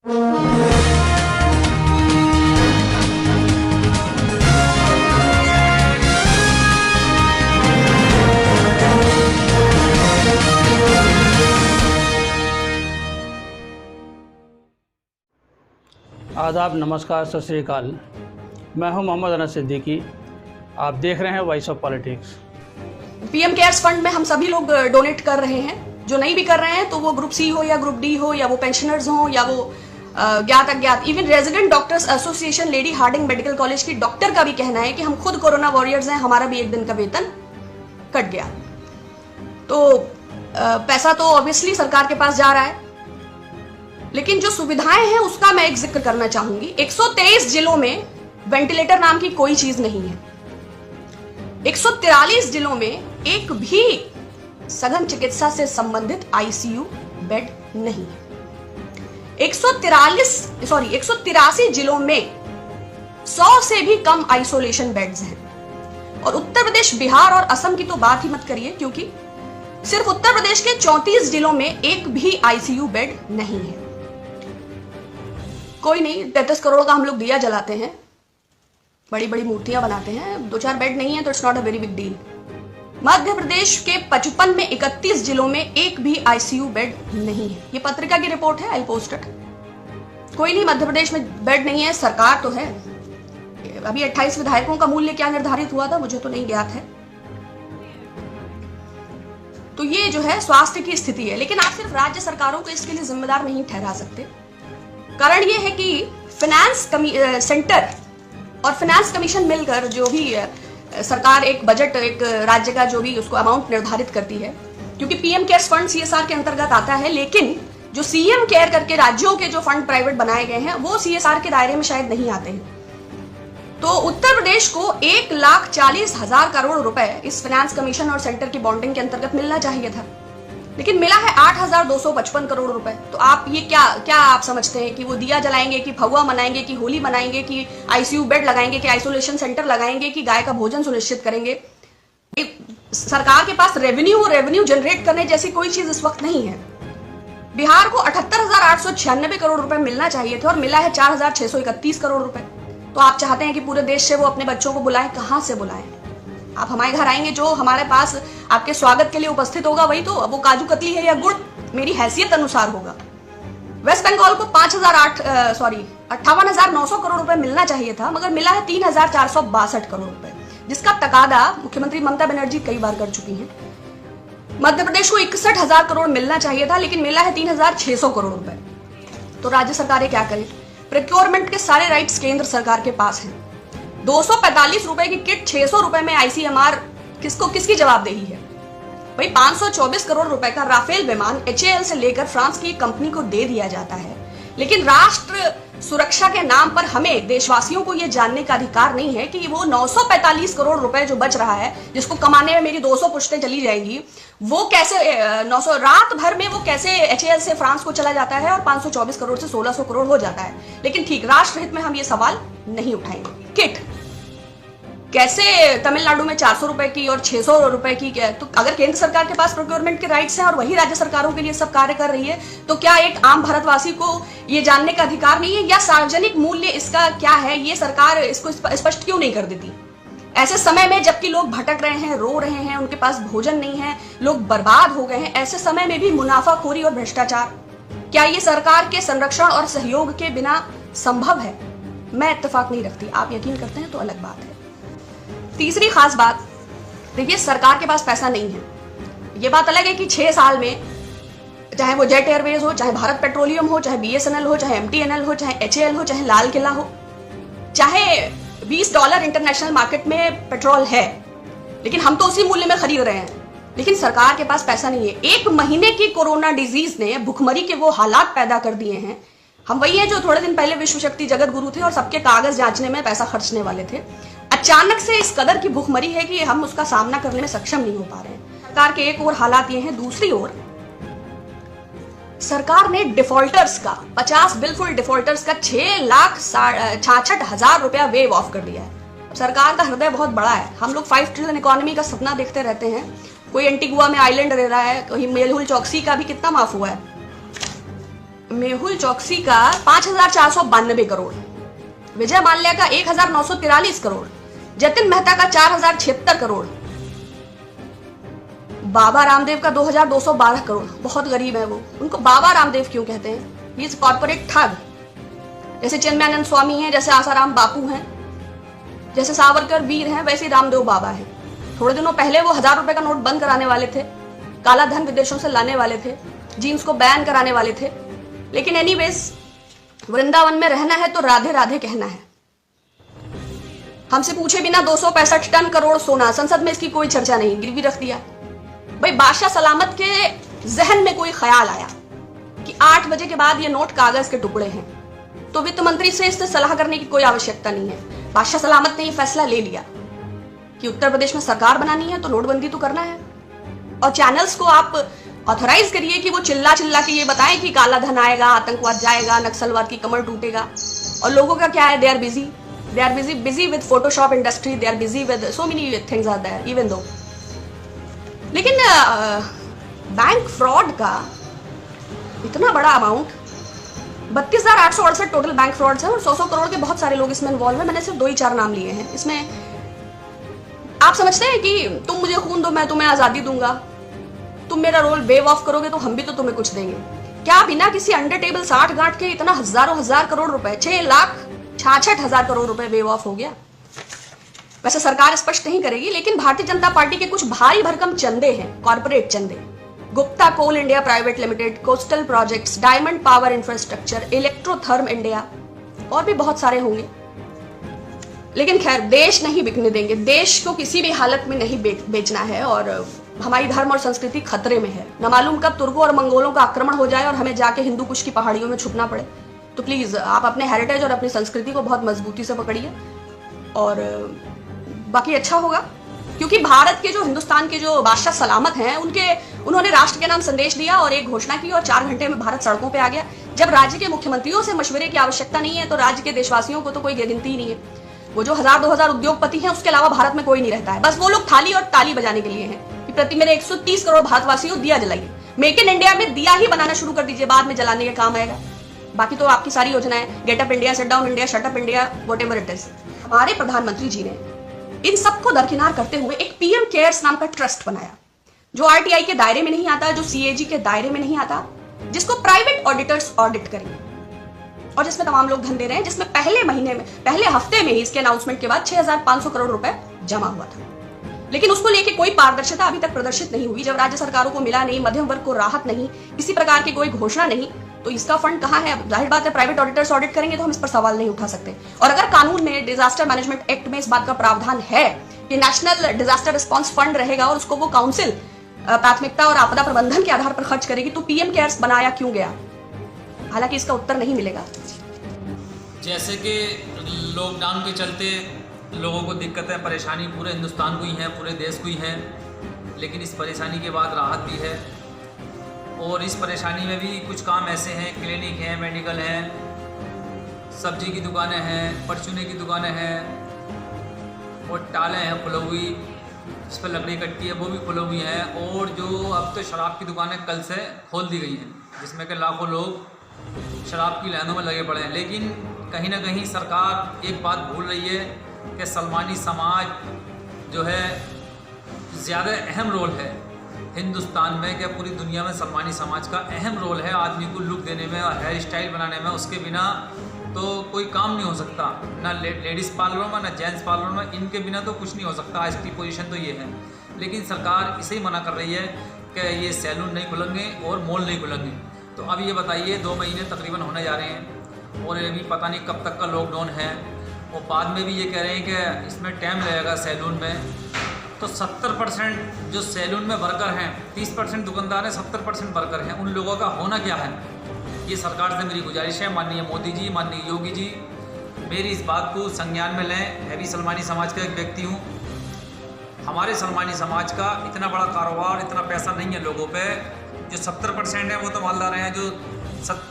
आदाब, नमस्कार, सत श्री अकाल। मैं हूं मोहम्मद अनस सिद्दीकी। आप देख रहे हैं voice of politics. PM cares fund में हम सभी लोग डोनेट कर रहे हैं। जो नहीं भी कर रहे हैं तो वो ग्रुप सी हो या ग्रुप डी हो या वो पेंशनर्स हो या वो ज्ञात अज्ञात, even resident doctors association lady Hardinge medical college की डॉक्टर का भी कहना है कि हम खुद कोरोना वॉरियर्स हैं, हमारा भी एक दिन का वेतन कट गया। तो पैसा तो ऑब्वियसली सरकार के पास जा रहा है, लेकिन जो सुविधाएं हैं उसका मैं एक जिक्र करना चाहूंगी। 123 जिलों में वेंटिलेटर नाम की कोई चीज नहीं है। 143 जिलों में एक भी सघन चिकित्सा से संबंधित आईसीयू बेड नहीं है। 183 जिलों में 100 से भी कम आइसोलेशन बेड्स हैं। और उत्तर प्रदेश, बिहार और असम की तो बात ही मत करिए, क्योंकि सिर्फ उत्तर प्रदेश के 34 जिलों में एक भी आईसीयू बेड नहीं है। कोई नहीं, 33 करोड़ का हम लोग दिया जलाते हैं, बड़ी बड़ी मूर्तियां बनाते हैं, 2-4 बेड नहीं है तो it's not a very big deal. Madhya Pradesh के 55 में 31 जिलों में एक भी आईसीयू बेड नहीं है। ये पत्रिका की रिपोर्ट है, आई पोस्ट इट। कोई नहीं, मध्य प्रदेश में बेड नहीं है, सरकार तो है। अभी 28 विधायकों का मूल्य क्या निर्धारित हुआ था मुझे तो नहीं ज्ञात है। तो ये जो है स्वास्थ्य की स्थिति है, लेकिन आप सिर्फ राज्य सरकारों को इसके लिए जिम्मेदार नहीं ठहरा सकते। कारण ये है कि फाइनेंस सेंटर और फाइनेंस कमीशन मिलकर जो भी सरकार एक बजट, एक राज्य का जो भी उसको अमाउंट निर्धारित करती है, क्योंकि पीएम केयर्स फंड सीएसआर के अंतर्गत आता है, लेकिन जो सीएम केयर करके राज्यों के जो फंड प्राइवेट बनाए गए हैं वो सीएसआर के दायरे में शायद नहीं आते हैं। तो उत्तर प्रदेश को 1,40,000 करोड़ रुपए इस फाइनेंस कमीशन और सेंटर की बॉन्डिंग के अंतर्गत मिलना चाहिए था, लेकिन मिला है 8,255 करोड़ रुपए। तो आप ये क्या आप समझते हैं कि वो दिया जलाएंगे, कि फगुआ मनाएंगे, कि होली मनाएंगे, कि आईसीयू बेड लगाएंगे, कि आइसोलेशन सेंटर लगाएंगे, कि गाय का भोजन सुनिश्चित करेंगे? सरकार के पास रेवेन्यू जनरेट करने जैसी कोई चीज इस वक्त नहीं है। बिहार को 78,896 करोड़ रुपए मिलना चाहिए थे और मिला है 4,631 करोड़ रुपए। तो आप चाहते हैं कि पूरे देश से वो अपने बच्चों को बुलाएं, कहां से बुलाएं? आप हमारे घर आएंगे, जो हमारे पास आपके स्वागत के लिए उपस्थित होगा वही तो, वो काजू कतली है या गुड़ मेरी हैसियत अनुसार होगा। वेस्ट बंगाल को 58,900 करोड़ रुपए मिलना चाहिए था, मगर मिला है 3,462 करोड़ रुपए, जिसका तकादा मुख्यमंत्री ममता बनर्जी कई बार कर चुकी हैं। मध्य प्रदेश को 61,000 करोड़ मिलना चाहिए था, लेकिन मिला है 3,600 करोड़ रुपए। तो राज्य सरकारें क्या करें? प्रोक्योरमेंट के सारे राइट्स केंद्र सरकार के पास हैं। 245 रुपए की किट 600 रुपए में आईसीएमआर किसकी जवाबदेही है भाई? 524 करोड़ रुपए का राफेल विमान एचएएल से लेकर फ्रांस की कंपनी को दे दिया जाता है, लेकिन राष्ट्र सुरक्षा के नाम पर हमें देशवासियों को यह जानने का अधिकार नहीं है कि वो 945 करोड़ रुपए जो बच रहा है, जिसको कमाने में मेरी 200 पुश्तें चली जाएंगी, वो कैसे 900 रात भर में वो कैसे एचएएल से फ्रांस को चला जाता है और 524 करोड़ से 1600 करोड़ हो जाता है। लेकिन ठीक, राष्ट्र हित में हम ये सवाल नहीं उठाएंगे। किट कैसे तमिलनाडु में 400 रुपए की और 600 रुपए की? तो अगर केंद्र सरकार के पास प्रोक्योरमेंट के राइट्स हैं और वही राज्य सरकारों के लिए सब कार्य कर रही है, तो क्या एक आम भारतवासी को ये जानने का अधिकार नहीं है? या सार्वजनिक मूल्य इसका क्या है, ये सरकार इसको स्पष्ट क्यों नहीं कर देती? ऐसे समय में जबकि लोग भटक रहे हैं, रो रहे हैं, उनके पास भोजन नहीं है, लोग बर्बाद हो गए हैं, ऐसे समय में भी मुनाफाखोरी और भ्रष्टाचार, क्या ये सरकार के संरक्षण और सहयोग के बिना संभव है? मैं इत्तेफाक नहीं रखती। आप यकीन करते हैं तो अलग बात है। तीसरी खास बात, देखिए, सरकार के पास पैसा नहीं है। ये बात अलग है कि 6 साल में चाहे वो जेट एयरवेज हो, चाहे भारत पेट्रोलियम हो, चाहे बीएसएनएल हो, चाहे एमटीएनएल हो, चाहे एचएएल हो, चाहे लाल किला हो, चाहे $20 इंटरनेशनल मार्केट में पेट्रोल है, लेकिन हम तो उसी मूल्य में खरीद रहे हैं। लेकिन सरकार के पास पैसा नहीं है। 1 महीने की कोरोना डिजीज ने भुखमरी के वो हालात पैदा कर दिए हैं। हम वही हैं जो थोड़े दिन पहले विश्व शक्ति जगत गुरु थे और सबके कागज जांचने में पैसा खर्चने वाले थे। अचानक से इस कदर की भुखमरी है कि हम उसका सामना करने में सक्षम नहीं हो पा रहे हैं। सरकार के एक और हालात ये हैं, दूसरी ओर सरकार ने डिफॉल्टर्स का 50 बिलफुल डिफॉल्टर्स का 6,66,000 रुपया वेव ऑफ कर दिया है। सरकार का हृदय बहुत बड़ा है। हम लोग 5 ट्रिलियन इकोनॉमी का सपना देखते रहते हैं। कोई एंटीगुआ में आइलैंड रह रहा है, कोई मेलहुल चौकसी का भी कितना माफ हुआ है। मेहुल चौकसी का 5,492 करोड़, विजय माल्या का 1,943 करोड़, जतिन मेहता का 4,076 करोड़, बाबा रामदेव का 2,212 करोड़। बहुत गरीब है वो, उनको बाबा रामदेव क्यों कहते हैं? ही इज कॉर्पोरेट ठग। जैसे चिन्मयानंद स्वामी हैं, जैसे आसाराम बापू हैं, जैसे सावरकर वीर हैं, वैसे रामदेव बाबा हैं। थोड़े दिनों पहले वो 1,000 रुपए का नोट बंद कराने वाले थे, काला धन विदेशों से लाने वाले थे, जीन्स को बैन कराने वाले थे। लेकिन एनीवेज, वृंदावन में रहना है तो राधे राधे कहना है। हमसे पूछे बिना 265 टन करोड़ सोना, संसद में इसकी कोई चर्चा नहीं, गिरवी रख दिया। भाई बादशाह सलामत के जहन में कोई ख्याल आया कि 8 बजे के बाद ये नोट कागज के टुकड़े हैं, तो वित्त मंत्री से इससे सलाह करने की कोई आवश्यकता नहीं है। बादशाह सलामत ने ये फैसला ले लिया कि उत्तर प्रदेश में सरकार बनानी है तो नोटबंदी तो करना है। और चैनल्स को आप ऑथराइज करिए कि वो चिल्ला चिल्ला के ये बताएं कि काला धन आएगा, आतंकवाद जाएगा, नक्सलवाद की कमर टूटेगा। और लोगों का क्या है, they are busy with Photoshop industry, they are busy with so many things are there even though. लेकिन बैंक फ्रॉड का इतना बड़ा अमाउंट, 32,868 टोटल बैंक फ्रॉड्स हैं और 100 करोड़ के बहुत सारे लोग इसमें इन्वॉल्व हैं। मैंने सिर्फ 2-4 नाम लिए हैं। इसमें आप समझते हैं कि तुम मुझे खून दो मैं तुम्हें आजादी दूंगा, तुम मेरा रोल वेव ऑफ करोगे तो हम भी तो तुम्हें कुछ देंगे। क्या बिना किसी अंडर टेबल 60 गांठ के इतना हजारों हजार करोड़ रुपए, 6,66,000 करोड़ रुपए वेव ऑफ हो गया? वैसे सरकार स्पष्ट नहीं करेगी, लेकिन भारतीय जनता पार्टी के कुछ भारी भरकम चंदे हैं, कॉर्पोरेट चंदे। Gupta coal India private limited, coastal projects, diamond power infrastructure, electrotherm India और भी बहुत सारे होंगे। लेकिन खैर, देश नहीं बिकने देंगे, देश को किसी भी हालत में नहीं बेचना है। और हमारी धर्म और संस्कृति खतरे में है। न मालूम कब तुर्कों और मंगोलों का आक्रमण हो जाए और हमें जाके हिंदू कुश की पहाड़ियों में छुपना पड़े। तो प्लीज आप अपने हेरिटेज और अपनी संस्कृति को बहुत मजबूती से पकड़िए और बाकी अच्छा होगा। क्योंकि भारत के जो, हिंदुस्तान के जो बादशाह सलामत हैं, उन्होंने राष्ट्र के नाम संदेश दिया और एक घोषणा की और 4 घंटे में भारत सड़कों पे आ गया। जब राज्य के मुख्यमंत्रियों से मशवरे की आवश्यकता नहीं है तो राज्य के देशवासियों को तो कोई गिनती ही नहीं है। वो जो 1,000-2,000 उद्योगपति हैं, उसके अलावा भारत में कोई नहीं रहता है। बस वो लोग थाली और ताली बजाने के लिए हैं कि प्रति मेरे 130 करोड़ भारतवासियों दिया जलाइए। मेक इन इंडिया में दिया ही बनाना शुरू कर दीजिए, बाद में जलाने का काम आएगा। बाकी तो आपकी सारी योजनाएं, get up India, set down India, shut up India, whatever it is. हमारे प्रधानमंत्री जी ने इन सबको दरकिनार करते हुए एक पीएम केयर्स नाम का ट्रस्ट बनाया, जो आरटीआई के दायरे में नहीं आता, जो सीएजी के दायरे में नहीं आता, जिसको प्राइवेट ऑडिटर्स ऑडिट करेंगे और जिसमें तमाम लोग धन दे रहे हैं, जिसमें पहले हफ्ते में ही इसके अनाउंसमेंट के बाद 6,500 करोड़ रुपए जमा हुआ था। लेकिन उसको लेके कोई पारदर्शिता अभी तक प्रदर्शित नहीं हुई। जब राज्य सरकारों को मिला नहीं, मध्यम वर्ग को राहत नहीं, किसी प्रकार की कोई घोषणा नहीं, तो इसका फंड कहाँ है? जाहिर बात है, प्राइवेट ऑडिटर्स ऑडिट करेंगे तो हम इस पर सवाल नहीं उठा सकते। और अगर कानून में, डिजास्टर मैनेजमेंट एक्ट में इस बात का प्रावधान है कि नेशनल डिजास्टर रिस्पांस फंड रहेगा और उसको वो काउंसिल प्राथमिकता और आपदा प्रबंधन के आधार पर खर्च करेगी, तो पीएम केयर्स बनाया क्यों गया? हालांकि इसका उत्तर नहीं मिलेगा। जैसे कि लॉकडाउन के चलते लोगों को दिक्कतें, परेशानी पूरे हिंदुस्तान को ही है, पूरे देश को ही है, लेकिन इस परेशानी के बाद राहत भी है। और इस परेशानी में भी कुछ काम ऐसे हैं, क्लिनिक हैं, मेडिकल हैं, सब्जी की दुकानें हैं, परचूने की दुकानें हैं और टालें हैं खुली हुई, जिस पर लकड़ी कटती है वो भी खुली हुई हैं। और जो अब तो शराब की दुकानें कल से खोल दी गई हैं, जिसमें कि लाखों लोग शराब की लाइनों में लगे पड़े हैं। लेकिन कहीं ना कहीं सरकार एक बात भूल रही है कि सलमानी समाज जो है ज़्यादा अहम रोल है हिंदुस्तान में, क्या पूरी दुनिया में सलमानी समाज का अहम रोल है आदमी को लुक देने में और हेयर स्टाइल बनाने में। उसके बिना तो कोई काम नहीं हो सकता, ना लेडीज़ पार्लरों में, ना जेंट्स पार्लरों में, इनके बिना तो कुछ नहीं हो सकता। आज की पोजीशन तो ये है। लेकिन सरकार इसे ही मना कर रही है कि ये सैलून नहीं खुलेंगे और मॉल नहीं खुलेंगे। तो अब ये बताइए, 2 महीने तकरीबन होने जा रहे हैं और ये भी पता नहीं कब तक का लॉकडाउन है। और बाद में भी ये कह रहे हैं कि इसमें टाइम लगेगा सैलून में। तो 70% जो सैलून में वर्कर हैं, 30% दुकानदार हैं, 70% वर्कर हैं, उन लोगों का होना क्या है? ये सरकार से मेरी गुजारिश है, माननीय मोदी जी, माननीय योगी जी, मेरी इस बात को संज्ञान में लें। मैं भी सलमानी समाज का एक व्यक्ति हूँ। हमारे सलमानी समाज का इतना बड़ा कारोबार, इतना पैसा नहीं है लोगों पे। जो 70% है वो तो मालदार हैं, जो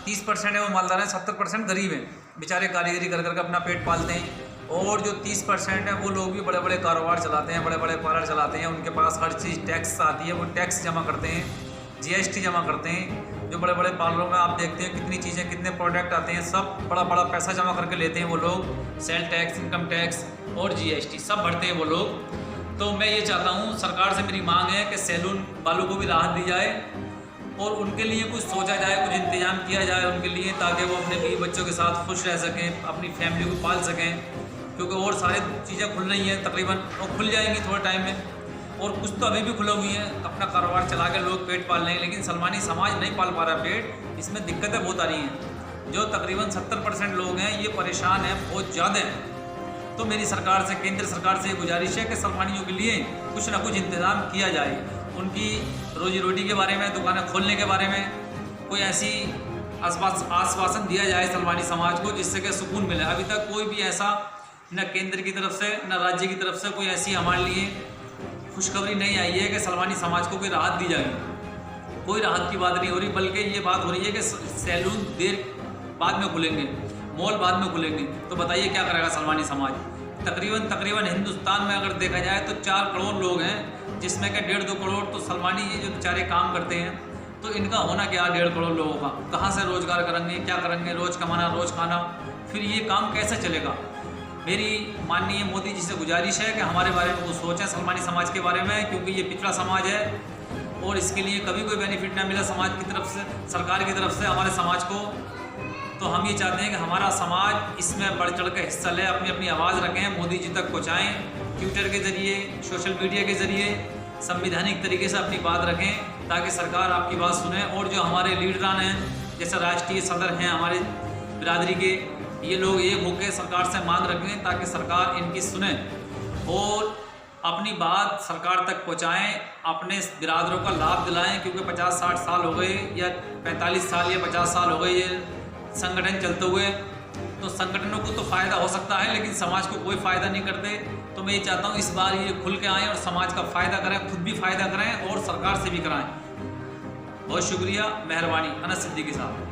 30% है वो मालदार हैं, 70% गरीब हैं, बेचारे कारीगरी कर करके अपना पेट पालते हैं। और जो 30% है वो लोग भी बड़े बड़े कारोबार चलाते हैं, बड़े बड़े पार्लर चलाते हैं, उनके पास हर चीज़ टैक्स आती है, वो टैक्स जमा करते हैं, जीएसटी जमा करते हैं। जो बड़े बड़े पार्लरों में आप देखते हैं कितनी चीज़ें, कितने प्रोडक्ट आते हैं, सब बड़ा बड़ा पैसा जमा करके लेते हैं वो लोग। सेल टैक्स, इनकम टैक्स और GST सब भरते हैं वो लोग। तो मैं ये चाहता हूँ, सरकार से मेरी मांग है कि सैलून वालों को भी राहत दी जाए और उनके लिए कुछ सोचा जाए, कुछ इंतजाम किया जाए उनके लिए, ताकि वो अपने बीवी बच्चों के साथ खुश रह सकें, अपनी फैमिली को पाल सकें। क्योंकि और सारी चीज़ें खुल रही हैं तकरीबन, और खुल जाएंगी थोड़े टाइम में, और कुछ तो अभी भी खुला हुई हैं, अपना कारोबार चला के लोग पेट पाल लेंगे। लेकिन सलमानी समाज नहीं पाल पा रहा पेट, इसमें दिक्कतें बहुत आ रही हैं। जो तकरीबन 70% लोग हैं ये परेशान हैं, बहुत ज़्यादा हैं। तो मेरी सरकार से, केंद्र सरकार से गुजारिश है कि सलमानियों के लिए कुछ ना कुछ इंतज़ाम किया जाए। उनकी रोजी रोटी के बारे में, दुकानें खोलने के बारे में कोई ऐसी आश्वासन दिया जाए सलमानी समाज को, जिससे कि सुकून मिले। अभी तक कोई भी ऐसा न केंद्र की तरफ से न राज्य की तरफ से कोई ऐसी हमारे लिए खुशखबरी नहीं आई है कि सलमानी समाज को कोई राहत दी जाएगी। कोई राहत की बात नहीं हो रही, बल्कि ये बात हो रही है कि सैलून देर बाद में खुलेंगे, मॉल बाद में खुलेंगे। तो बताइए क्या करेगा सलमानी समाज? तकरीबन हिंदुस्तान में अगर देखा जाए तो 4 करोड़ लोग हैं, जिसमें के 1.5-2 करोड़ तो सलमानी ये जो बेचारे काम करते हैं। तो इनका होना क्या 1.5 करोड़ लोगों का? कहाँ से रोज़गार करेंगे, क्या करेंगे? रोज़ कमाना, रोज़ खाना, फिर ये काम कैसे चलेगा? मेरी माननीय मोदी जी से गुजारिश है कि हमारे बारे में कुछ सोचें, सलमानी समाज के बारे में, क्योंकि ये पिछड़ा समाज है और इसके लिए कभी कोई बेनिफिट ना मिला समाज की तरफ से, सरकार की तरफ से हमारे समाज को। तो हम ये चाहते हैं कि हमारा समाज इसमें बढ़ चढ़ कर हिस्सा ले, अपनी अपनी आवाज़ रखें, मोदी जी तक पहुँचाएँ, ट्विटर के ज़रिए, सोशल मीडिया के ज़रिए संवैधानिक तरीके से अपनी बात रखें, ताकि सरकार आपकी बात सुने। और जो हमारे लीडरान हैं, जैसे राष्ट्रीय सदर हैं हमारे बिरादरी के, ये लोग एक होकर सरकार से मांग रखें ताकि सरकार इनकी सुने और अपनी बात सरकार तक पहुंचाएं, अपने बिरादरों का लाभ दिलाएं। क्योंकि 50-60 साल हो गए या 45 साल या 50 साल हो गए ये संगठन चलते हुए, तो संगठनों को तो फ़ायदा हो सकता है लेकिन समाज को कोई फ़ायदा नहीं करते। तो मैं ये चाहता हूँ इस बार ये खुल के आएँ और समाज का फ़ायदा करें, खुद भी फ़ायदा करें और सरकार से भी कराएँ। बहुत शुक्रिया, मेहरबानी। अनस सिद्दीकी साहब।